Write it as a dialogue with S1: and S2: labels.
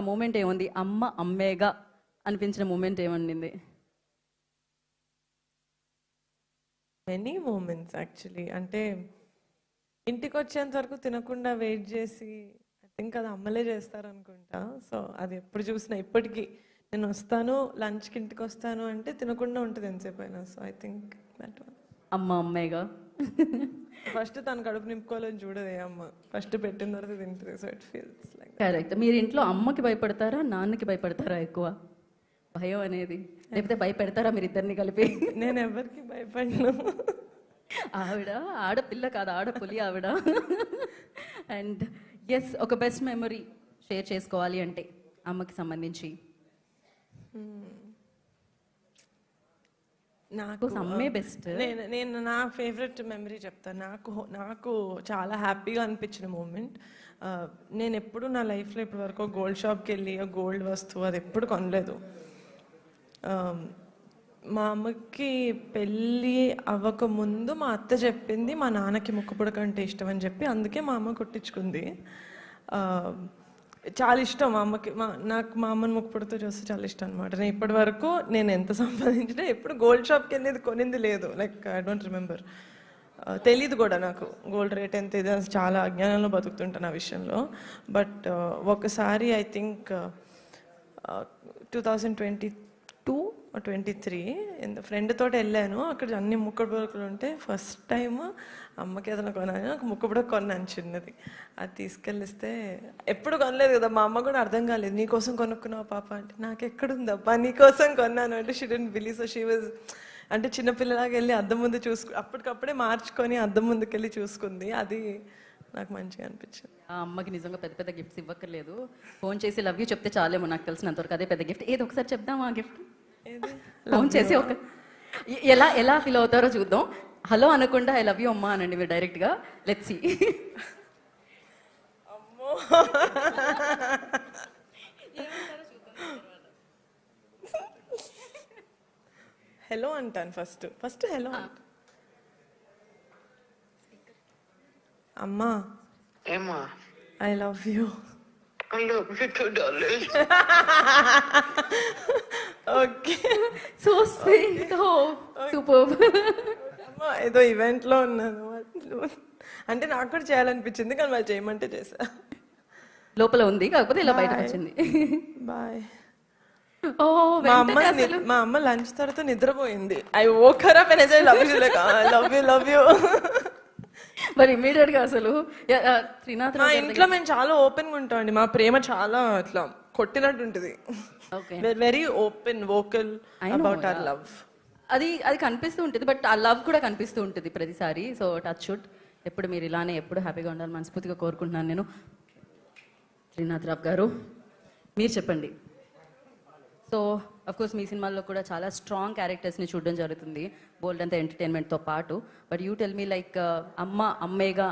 S1: ఆ మూమెంట్ ఏముంది? అమ్మ అమ్మేగా అనిపించిన మూమెంట్ ఏమండింది?
S2: Many moments actually. అంటే ఇంటికి వచ్చేంత వరకు తినకుండా వెయిట్ చేసి ఐ థింక్ అది అమ్మలే చేస్తారు అనుకుంటా. సో అది ఎప్పుడు చూసినా ఇప్పటికీ నేను వస్తాను లంచ్కి ఇంటికి వస్తాను అంటే తినకుండా ఉంటుంది ఎంతసేపు అయినా. So I think that one.
S1: అమ్మ అమ్మేగా.
S2: ఫస్ట్ తను కడుపు నింపుకోవాలని చూడదు ఏ అమ్మ, ఫస్ట్ పెట్టిన తర్వాత తింటుంది. So it feels like
S1: correct. మీరు ఇంట్లో అమ్మకి భయపడతారా, నాన్నకి భయపడతారా ఎక్కువ? భయం అనేది లేకపోతే భయపెడతారా మీరు ఇద్దరిని కలిపి?
S2: నేను ఎవరికి భయపడను.
S1: ఆవిడ ఆడపిల్ల కాదు, ఆడపులి ఆవిడ. అండ్ ఎస్, ఒక బెస్ట్ మెమరీ షేర్ చేసుకోవాలి అంటే అమ్మకి సంబంధించి
S2: నాకు
S1: అమ్మే బెస్ట్.
S2: నేను నా ఫేవరెట్ మెమరీ చెప్తాను. నాకు చాలా హ్యాపీగా అనిపించిన మూమెంట్, నేను ఎప్పుడు నా లైఫ్లో ఇప్పటి వరకు గోల్డ్ షాప్కి వెళ్ళి గోల్డ్ వస్తువు అది ఎప్పుడు కొనలేదు. మా అమ్మకి పెళ్ళి అవ్వకముందు మా అత్త చెప్పింది మా నాన్నకి ముక్కుపుడక అంటే ఇష్టం అని చెప్పి, అందుకే మా అమ్మ కుట్టించుకుంది. చాలా ఇష్టం మా అమ్మకి. నాకు మా అమ్మని ముక్కుపుడతో చూస్తే చాలా ఇష్టం అనమాట. నేను ఇప్పటి వరకు నేను ఎంత సంపాదించినా ఎప్పుడు గోల్డ్ షాప్కి వెళ్ళేది కొనింది లేదు. లైక్ ఐ డోంట్ రిమెంబర్, తెలీదు కూడా నాకు గోల్డ్ రేట్ ఎంత ఇది. చాలా అజ్ఞానంలో బతుకుతుంటాను ఆ విషయంలో. బట్ ఒకసారి ఐ థింక్ 2022 or 23 ఫ్రెండ్ తోటి వెళ్ళాను. అక్కడ అన్ని ముక్కడు పొరకలు ఉంటే ఫస్ట్ టైం అమ్మకి ఏదైనా కొన్నాను. నాకు ముక్కపుడ కొన్నాను చిన్నది. అది తీసుకెళ్ళిస్తే ఎప్పుడు కొనలేదు కదా, మా అమ్మ కూడా అర్థం కాలేదు. నీకోసం కొనుక్కున్నావు పాప అంటే, నాకు ఎక్కడుందబ్బా నీకోసం కొన్నాను అంటే she don't believe. So she was అంటే చిన్నపిల్లలాగా వెళ్ళి అద్దం ముందు అప్పటికప్పుడే మార్చుకొని అద్దం ముందుకు వెళ్ళి చూసుకుంది. అది నాకు మంచిగా అనిపించింది.
S1: ఆ అమ్మకి నిజంగా పెద్ద పెద్ద గిఫ్ట్స్ ఇవ్వక్కర్లేదు, ఫోన్ చేసి లవ్ యూ చెప్తే చాలేమో. నాకు తెలిసినంతవరకు అదే పెద్ద గిఫ్ట్. ఏదో ఒకసారి చెప్దాం ఆ గిఫ్ట్. ఫోన్ చేసి ఒక ఎలా ఫీల్ అవుతారో చూద్దాం. హలో అనకుండా ఐ లవ్ యూ అమ్మా అనండి మీరు డైరెక్ట్గా. Let's see.
S2: అమ్మో, హలో అంటాను ఫస్ట్ హలో అంటాను. అమ్మా
S3: ఏమా?
S2: I love you.
S3: I love you too, darling.
S2: Okay,
S1: so sweet. Oh super.
S2: అమ్మా ఏదో ఈవెంట్లో ఉన్నాను అంటే నాకు కూడా చేయాలనిపించింది, కానీ వాళ్ళు చేయమంటే చేసా.
S1: లోపల ఉంది కాకపోతే ఇలా బయటకు వచ్చింది.
S2: బాయ్.
S1: ఓ
S2: మా అమ్మ లంచ్ తర్వాత నిద్రపోయింది. I woke her up and I said love you, like love you.
S1: మరి ఇమీడియట్ గా అసలు త్రినాథ్
S2: మా ఇంట్లో మేము చాలా ఓపెన్ గా ఉంటామండి. మా ప్రేమ చాలా అట్లా కొట్టినట్టు ఉంటుంది. Very open vocal about our love.
S1: అది కనిపిస్తూ ఉంటుంది, బట్ ఆ లవ్ కూడా కనిపిస్తూ ఉంటుంది ప్రతిసారి. సో టచ్ షుడ్ ఎప్పుడు మీరు ఇలానే ఎప్పుడు హ్యాపీగా ఉండాలి మనస్ఫూర్తిగా కోరుకుంటున్నాను నేను. త్రినాథ్ రావు గారు మీరు చెప్పండి. సో అఫ్కోర్స్ మీ సినిమాల్లో కూడా చాలా స్ట్రాంగ్ క్యారెక్టర్స్ని చూడడం జరుగుతుంది, బోల్డ్ అంతా ఎంటర్టైన్మెంట్తో పాటు. But you tell me like అమ్మ అమ్మేగా